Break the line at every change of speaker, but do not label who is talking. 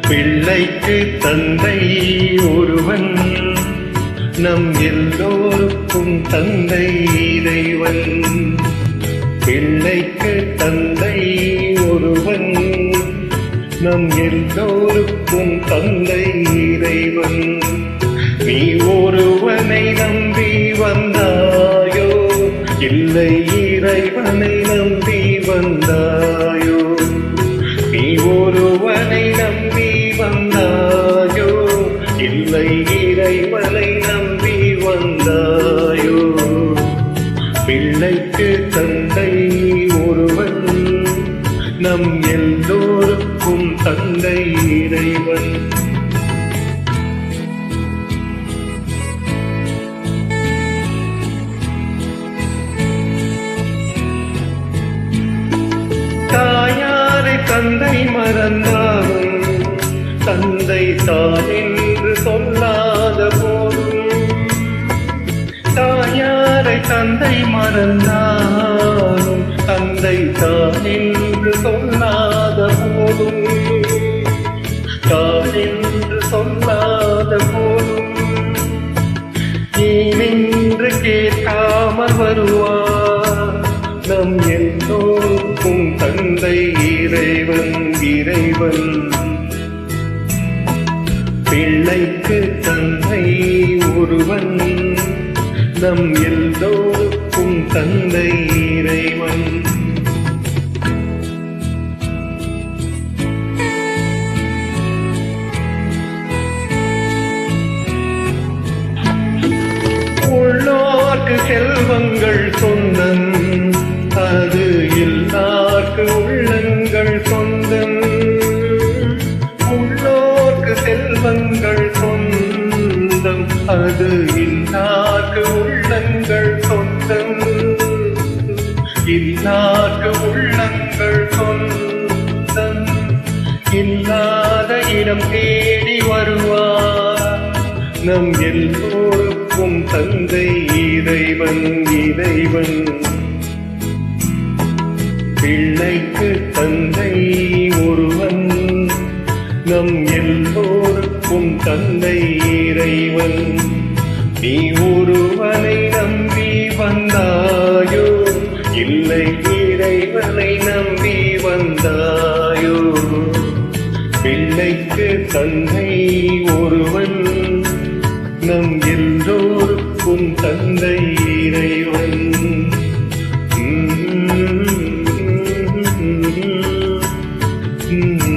பிள்ளைக்கு தந்தை ஒருவன், நம் எல்லோருக்கும் தந்தை இறைவன். பிள்ளைக்கு தந்தை ஒருவன், நம் எல்லோருக்கும் தந்தை இறைவன். நீ ஒருவனை நம்பி வந்தாயோ, இல்லை இறைவனை நம்பி வந்தாயோ? நீ ஒருவனை நம்பி வந்தாயோ, இல்லை இறைவனை நம்பி வந்தாயோ? பிள்ளைக்கு தந்தை ஒருவன், நம் எல்லோருக்கும் தந்தை இறைவன். தாயாரை தந்தை மறந்தாலும், தந்தை தான் என்று சொல்லாத போதும், தாயாரை தந்தை மறந்தாலும், தந்தை தான் என்று சொல்லாத போதும், தான் என்று சொல்லாத போதும், ஏனென்று கேட்காமல் வருவார் நம் எல்லோருக்கும் தந்தை இறைவன். இறைவன் பிள்ளைக்கு தந்தை ஒருவன், நம் எல்லோருக்கும் தந்தை இறைவன். உள்ளோர்க்கு செல்வங்கள் சொந்தம், அது எல்லார்க்கு உள்ளங்கள் சொந்தம். உள்ளோர்க்கு செல்வங்கள் சொந்தம், அது எல்லார்க்கு உள்ளங்கள் சொந்தம். எல்லார்க்கு உள்ளங்கள் சொந்தம். இல்லாத இடம் தேடி வருவார் நம் எல்லோருக்கும் தந்தை இறைவன். இறைவன் பிள்ளைக்கு தந்தை ஒருவன், நம் எல்லோருக்கும் தந்தை இறைவன். நீ ஒருவனை நம்பி வந்தாயோ, இல்லை இறைவனை நம்பி வந்தாயோ? பிள்ளைக்கு தந்தை ஒருவன், நம் எல்லோருக்கும் தந்தை இறைவன். Mm-hmm.